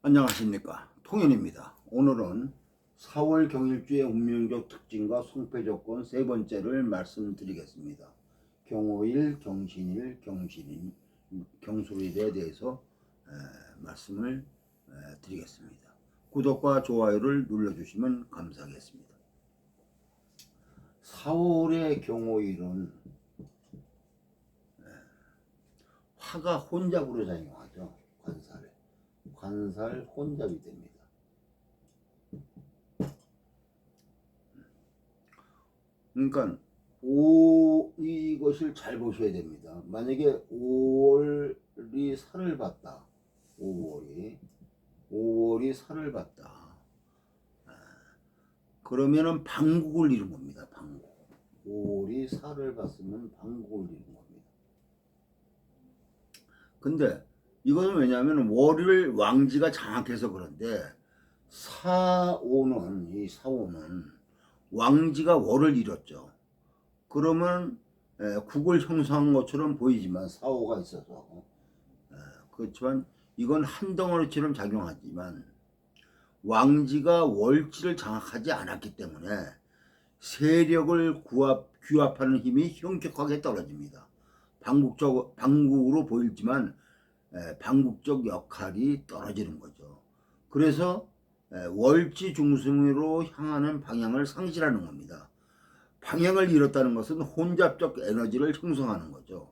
안녕하십니까, 통일입니다. 오늘은 4월 경일주의 운명적 특징과 성패 조건 세 번째를 말씀드리겠습니다. 경호일, 경신일, 경신인, 경술일에 대해서 말씀을 드리겠습니다. 구독과 좋아요를 눌러주시면 감사하겠습니다. 4월의 경호일은 화가 혼잡으로 작용하죠. 관살 혼잡이 됩니다. 그러니까 이것을 잘 보셔야 됩니다. 만약에 5월이 살을 봤다. 5월이 살을 봤다. 그러면은 방국을 이룬 겁니다. 방국. 5월이 살을 봤으면 방국을 이룬 겁니다. 근데 이거는 왜냐하면 월을 왕지가 장악해서 그런데 사오는 왕지가 월을 잃었죠. 그러면 국을 형성한 것처럼 보이지만 사오가 있어서 그렇지만 이건 한 덩어리처럼 작용하지만 왕지가 월지를 장악하지 않았기 때문에 세력을 규합하는 힘이 현격하게 떨어집니다. 방국으로 보이지만 방국적 역할이 떨어지는 거죠. 그래서 월지 중심으로 향하는 방향을 상실하는 겁니다. 방향을 잃었다는 것은 혼잡적 에너지를 형성하는 거죠.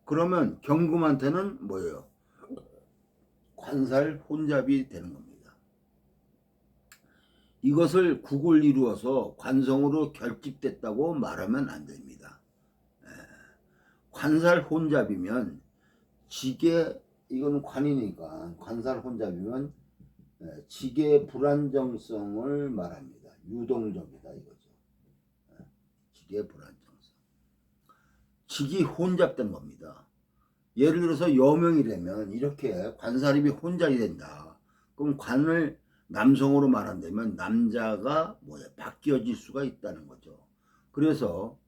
그러면 경금한테는 뭐예요? 관살 혼잡이 되는 겁니다. 이것을 국을 이루어서 관성으로 결집됐다고 말하면 안 됩니다. 관살 혼잡이면 지게, 이건 관이니까 관살 혼잡이면 지게 불안정성을 말합니다. 유동적이다 이거죠. 지게 불안정성. 직이 혼잡된 겁니다. 예를 들어서 여명이라면 이렇게 관살입이 혼잡이 된다. 그럼 관을 남성으로 말한다면 남자가 바뀌어질 수가 있다는 거죠. 그래서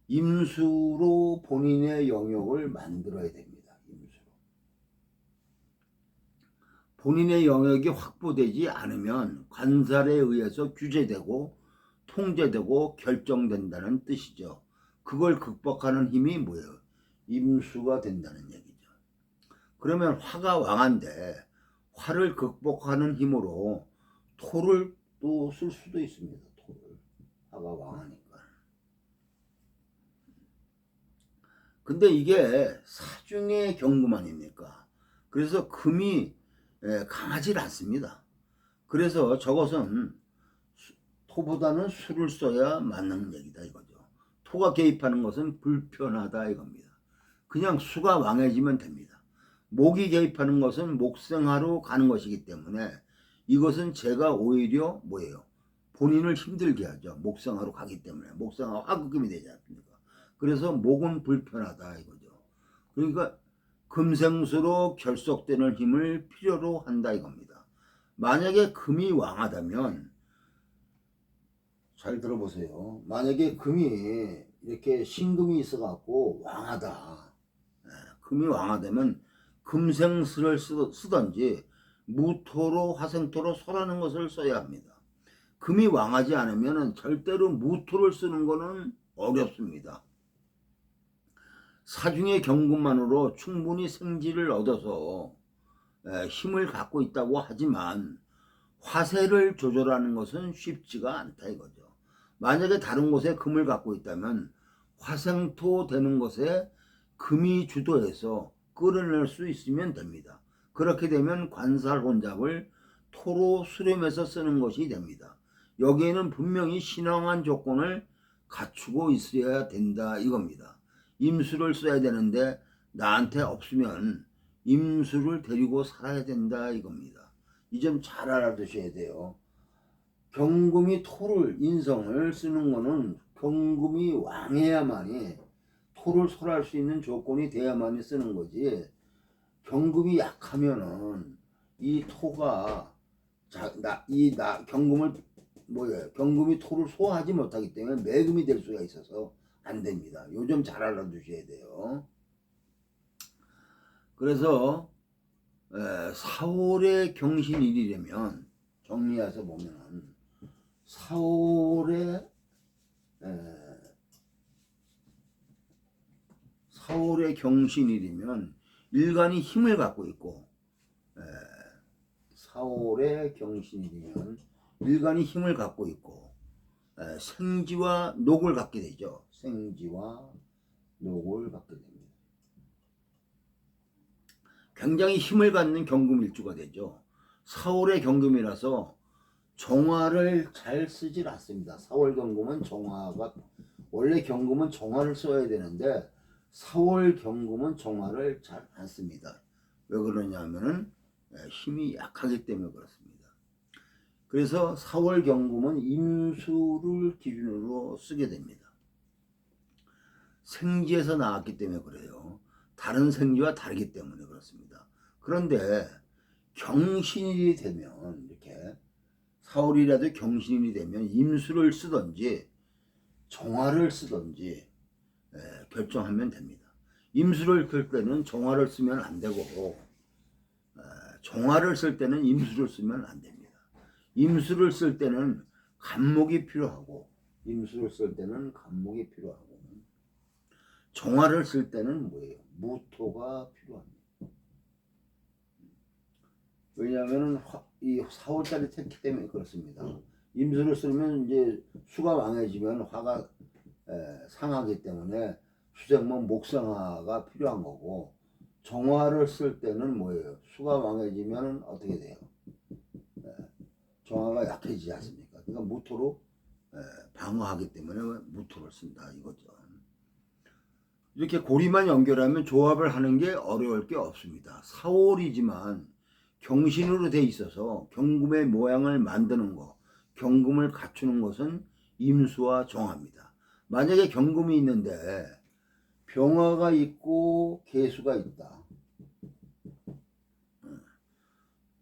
임수로 본인의 영역을 만들어야 됩니다. 임수로. 본인의 영역이 확보되지 않으면 관살에 의해서 규제되고 통제되고 결정된다는 뜻이죠. 그걸 극복하는 힘이 뭐예요? 임수가 된다는 얘기죠. 그러면 화가 왕한데 화를 극복하는 힘으로 토를 또 쓸 수도 있습니다. 토를. 화가 왕하니까. 근데 이게 사중의 경금 아닙니까? 그래서 금이 강하지 않습니다. 그래서 저것은 토보다는 수를 써야 맞는 얘기다 이거죠. 토가 개입하는 것은 불편하다 이겁니다. 그냥 수가 왕해지면 됩니다. 목이 개입하는 것은 목생하러 가는 것이기 때문에 이것은 제가 오히려 뭐예요? 본인을 힘들게 하죠. 목생하러 가기 때문에. 목생하고 화극금이 되지 않습니까? 그래서 목은 불편하다 이거죠. 그러니까 금생수로 결속되는 힘을 필요로 한다 이겁니다. 만약에 금이 왕하다면 잘 들어보세요. 만약에 금이 이렇게 신금이 있어갖고 왕하다. 금이 왕하다면 금생수를 쓰든지 무토로 화생토로 소라는 것을 써야 합니다. 금이 왕하지 않으면 절대로 무토를 쓰는 것은 어렵습니다. 사중의 경금만으로 충분히 생지를 얻어서 힘을 갖고 있다고 하지만 화세를 조절하는 것은 쉽지가 않다 이거죠. 만약에 다른 곳에 금을 갖고 있다면 화생토 되는 것에 금이 주도해서 끌어낼 수 있으면 됩니다. 그렇게 되면 관살 혼잡을 토로 수렴해서 쓰는 것이 됩니다. 여기에는 분명히 신앙한 조건을 갖추고 있어야 된다 이겁니다. 임수를 써야 되는데 나한테 없으면 임수를 데리고 살아야 된다 이겁니다. 이 점 잘 알아두셔야 돼요. 경금이 토를 인성을 쓰는 거는 경금이 왕해야만이 토를 설할 수 있는 조건이 돼야만이 쓰는 거지. 경금이 약하면은 이 토가 경금을 경금이 토를 소화하지 못하기 때문에 매금이 될 수가 있어서 안 됩니다. 요즘 잘 알아두셔야 돼요. 그래서 사월의 경신일이라면 정리해서 보면은 4월의 경신일이면 일간이 힘을 갖고 있고 4월의 경신일이면 일간이 힘을 갖고 있고 생지와 녹을 갖게 되죠. 생지와 녹을 갖게 됩니다. 굉장히 힘을 갖는 경금일주가 되죠. 4월의 경금이라서 정화를 잘 쓰질 않습니다. 4월 경금은 정화가 원래 경금은 정화를 써야 되는데 4월 경금은 정화를 잘 안 씁니다. 왜 그러냐면은 힘이 약하기 때문에 그렇습니다. 그래서 4월 경금은 임수를 기준으로 쓰게 됩니다. 생지에서 나왔기 때문에 그래요. 다른 생지와 다르기 때문에 그렇습니다. 그런데 경신일이 되면 이렇게 4월이라도 경신일이 되면 임수를 쓰든지 정화를 쓰든지 결정하면 됩니다. 임수를 쓸 때는 정화를 쓰면 안 되고 정화를 쓸 때는 임수를 쓰면 안 됩니다. 임수를 쓸 때는 간목이 필요하고 임수를 쓸 때는 간목이 필요하고 정화를 쓸 때는 뭐예요? 무토가 필요합니다. 왜냐하면 이 4월달이 됐기 때문에 그렇습니다. 임수를 쓰면 이제 수가 망해지면 화가 상하기 때문에 수생목 목상화가 필요한 거고 정화를 쓸 때는 뭐예요? 수가 망해지면 어떻게 돼요? 정화가 약해지지 않습니까? 그러니까 무토로 방어하기 때문에 무토를 쓴다 이거죠. 이렇게 고리만 연결하면 조합을 하는 게 어려울 게 없습니다. 4월이지만 경신으로 돼 있어서 경금의 모양을 만드는 거, 경금을 갖추는 것은 임수와 정화입니다. 만약에 경금이 있는데 병화가 있고 개수가 있다.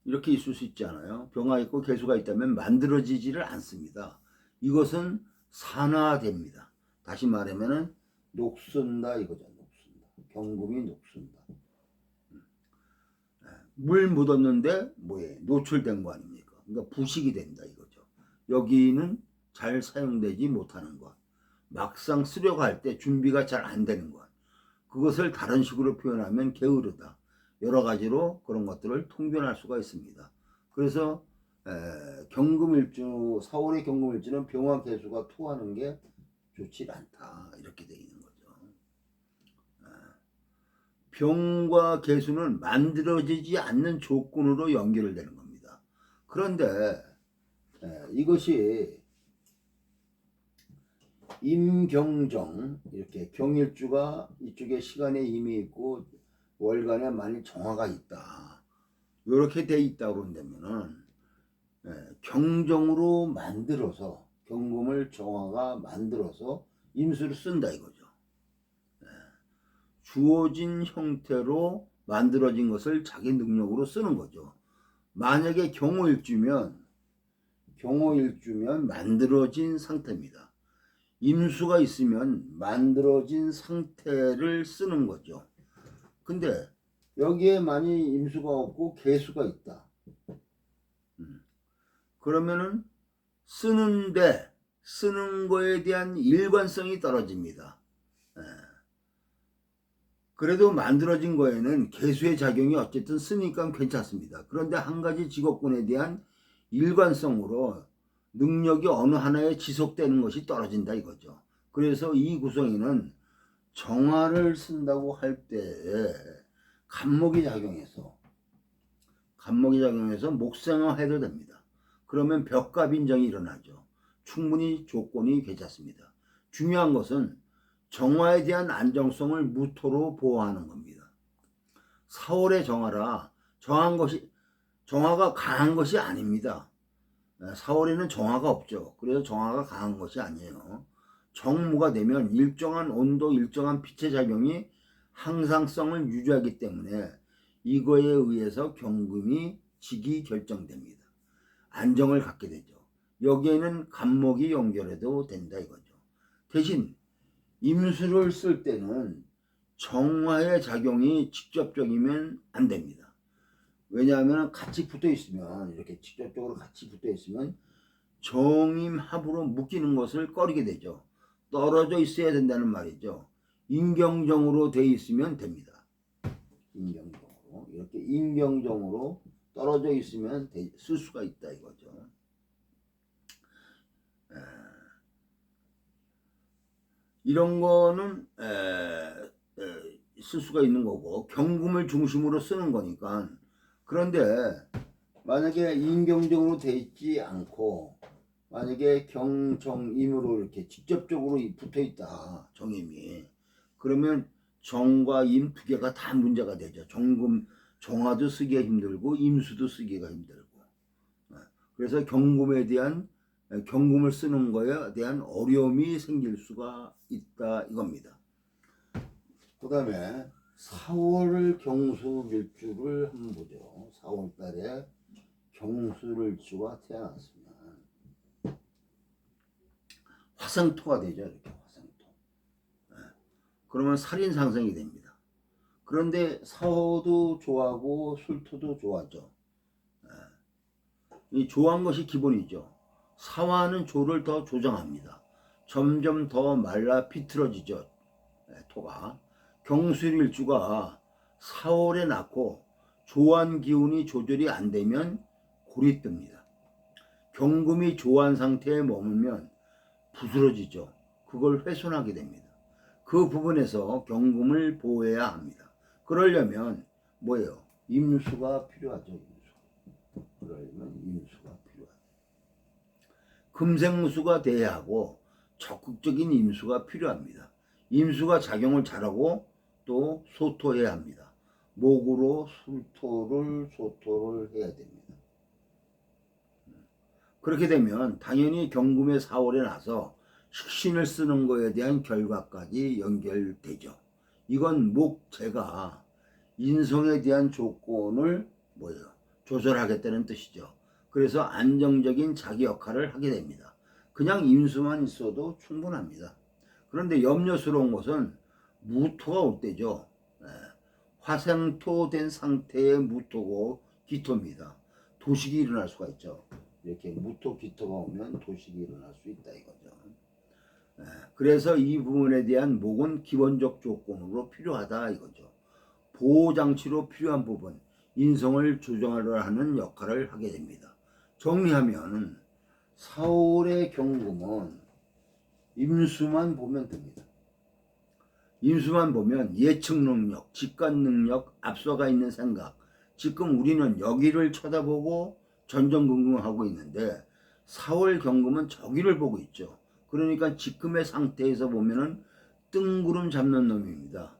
이렇게 있을 수 있지 않아요? 병화 있고 개수가 있다면 만들어지지를 않습니다. 이것은 산화됩니다. 다시 말하면은 녹슨다 이거죠. 녹슨다. 경금이 녹슨다. 물 묻었는데 뭐예요? 노출된 거 아닙니까? 그러니까 부식이 된다 이거죠. 여기는 잘 사용되지 못하는 것. 막상 쓰려고 할 때 준비가 잘 안 되는 것. 그것을 다른 식으로 표현하면 게으르다. 여러 가지로 그런 것들을 통변할 수가 있습니다. 그래서 경금일주 4월의 경금일주는 병화 개수가 토하는 게 좋지 않다 이렇게 되어 있는 거죠. 병과 개수는 만들어지지 않는 조건으로 연결되는 겁니다. 그런데 이것이 임경정 이렇게 경일주가 이쪽에 시간에 임이 있고 월간에 만일 정화가 있다 이렇게 돼 있다고 그런다면은 경정으로 만들어서 경금을 정화가 만들어서 임수를 쓴다 이거죠. 주어진 형태로 만들어진 것을 자기 능력으로 쓰는 거죠. 만약에 경호일주면 만들어진 상태입니다. 임수가 있으면 만들어진 상태를 쓰는 거죠. 근데 여기에 만약 임수가 없고 개수가 있다. 그러면은 쓰는 거에 대한 일관성이 떨어집니다. 그래도 만들어진 거에는 개수의 작용이 어쨌든 쓰니까 괜찮습니다. 그런데 한 가지 직업군에 대한 일관성으로 능력이 어느 하나에 지속되는 것이 떨어진다 이거죠. 그래서 이 구성에는 정화를 쓴다고 할 때 간목이 작용해서 목생화해도 됩니다. 그러면 벽갑인정이 일어나죠. 충분히 조건이 괜찮습니다. 중요한 것은 정화에 대한 안정성을 무토로 보호하는 겁니다. 4월의 정화라 정화가 강한 것이 아닙니다. 4월에는 정화가 없죠. 그래서 정화가 강한 것이 아니에요. 정무가 되면 일정한 온도, 일정한 빛의 작용이 항상성을 유지하기 때문에 이거에 의해서 경금이 직이 결정됩니다. 안정을 갖게 되죠. 여기에는 간목이 연결해도 된다 이거죠. 대신 임수를 쓸 때는 정화의 작용이 직접적이면 안 됩니다. 왜냐하면 같이 붙어 있으면, 이렇게 직접적으로 같이 붙어 있으면 정임합으로 묶이는 것을 꺼리게 되죠. 떨어져 있어야 된다는 말이죠. 인경정으로 돼 있으면 됩니다. 인경정으로, 이렇게 인경정으로 떨어져 있으면 쓸 수가 있다 이거죠. 이런 거는 쓸 수가 있는 거고, 경금을 중심으로 쓰는 거니까. 그런데 만약에 인경정으로 돼 있지 않고 만약에 경정임으로 이렇게 직접적으로 붙어 있다, 정임이, 그러면 정과 임 두 개가 다 문제가 되죠. 정화도 쓰기가 힘들고 임수도 쓰기가 힘들고. 그래서 경금을 쓰는 거에 대한 어려움이 생길 수가 있다 이겁니다. 그 다음에 4월 경수일주를 한번 보죠. 4월 달에 경수일주가 태어났으면 화생토가 되죠. 이렇게 화생토. 그러면 살인상생이 됩니다. 그런데 사호도 좋아하고 술토도 좋아하죠. 이 좋아한 것이 기본이죠. 사화는 조를 더 조정합니다. 점점 더 말라 비틀어지죠. 토가. 경술일주가 4월에 낳고 조한 기운이 조절이 안 되면 골이 뜹니다. 경금이 조한 상태에 머물면 부스러지죠. 그걸 훼손하게 됩니다. 그 부분에서 경금을 보호해야 합니다. 그러려면 뭐예요? 임수가 필요하죠. 그러려면 임수가 필요하죠. 금생수가 돼야 하고 적극적인 임수가 필요합니다. 임수가 작용을 잘하고 또 소토해야 합니다. 목으로 소토를 해야 됩니다. 그렇게 되면 당연히 경금의 4월에 나서 식신을 쓰는 거에 대한 결과까지 연결되죠. 이건 목재가 인성에 대한 조건을 조절하겠다는 뜻이죠. 그래서 안정적인 자기 역할을 하게 됩니다. 그냥 임수만 있어도 충분합니다. 그런데 염려스러운 것은 무토가 올 때죠. 화생토 된 상태의 무토고 기토입니다. 도식이 일어날 수가 있죠. 이렇게 무토 기토가 오면 도식이 일어날 수 있다 이거죠. 그래서 이 부분에 대한 목은 기본적 조건으로 필요하다 이거죠. 보호장치로 필요한 부분, 인성을 조정하려 하는 역할을 하게 됩니다. 정리하면 4월의 경금은 임수만 보면 됩니다. 임수만 보면 예측 능력, 직관 능력, 앞서가 있는 생각. 지금 우리는 여기를 쳐다보고 전전긍긍하고 있는데 4월 경금은 저기를 보고 있죠. 그러니까 지금의 상태에서 보면은 뜬구름 잡는 놈입니다.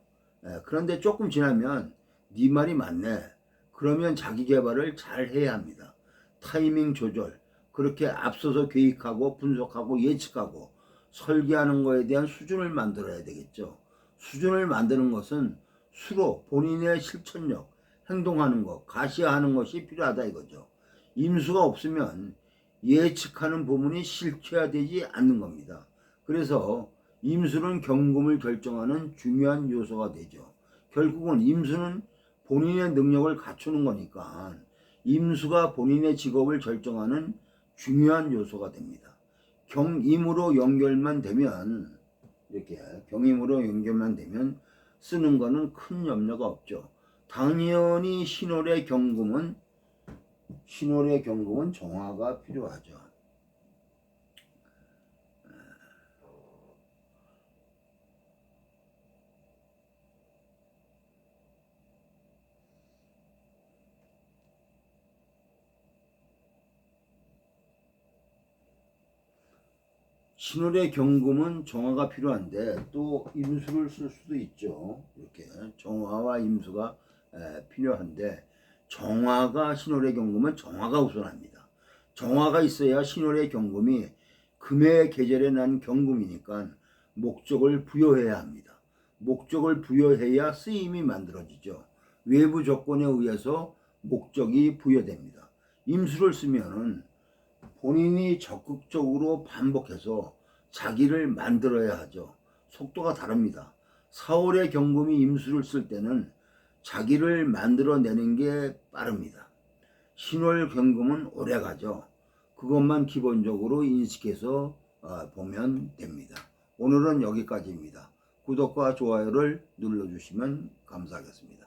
그런데 조금 지나면 네 말이 맞네. 그러면 자기 개발을 잘 해야 합니다. 타이밍 조절, 그렇게 앞서서 계획하고 분석하고 예측하고 설계하는 거에 대한 수준을 만들어야 되겠죠. 수준을 만드는 것은 수로 본인의 실천력, 행동하는 것, 가시화하는 것이 필요하다 이거죠. 임수가 없으면 예측하는 부분이 실체화되지 않는 겁니다. 그래서 임수는 경금을 결정하는 중요한 요소가 되죠. 결국은 임수는 본인의 능력을 갖추는 거니까 임수가 본인의 직업을 결정하는 중요한 요소가 됩니다. 경임으로 연결만 되면 이렇게 경임으로 연결만 되면 쓰는 거는 큰 염려가 없죠. 당연히 신월의 경금은 정화가 필요하죠. 신월의 경금은 정화가 필요한데 또 임수를 쓸 수도 있죠. 이렇게 정화와 임수가 필요한데 정화가 신월의 경금은 정화가 우선합니다. 정화가 있어야 신월의 경금이 금의 계절에 난 경금이니까 목적을 부여해야 합니다. 목적을 부여해야 쓰임이 만들어지죠. 외부 조건에 의해서 목적이 부여됩니다. 임수를 쓰면은 본인이 적극적으로 반복해서 자기를 만들어야 하죠. 속도가 다릅니다. 4월의 경금이 임수를 쓸 때는 자기를 만들어내는 게 빠릅니다. 신월경금은 오래 가죠. 그것만 기본적으로 인식해서 보면 됩니다. 오늘은 여기까지입니다. 구독과 좋아요를 눌러주시면 감사하겠습니다.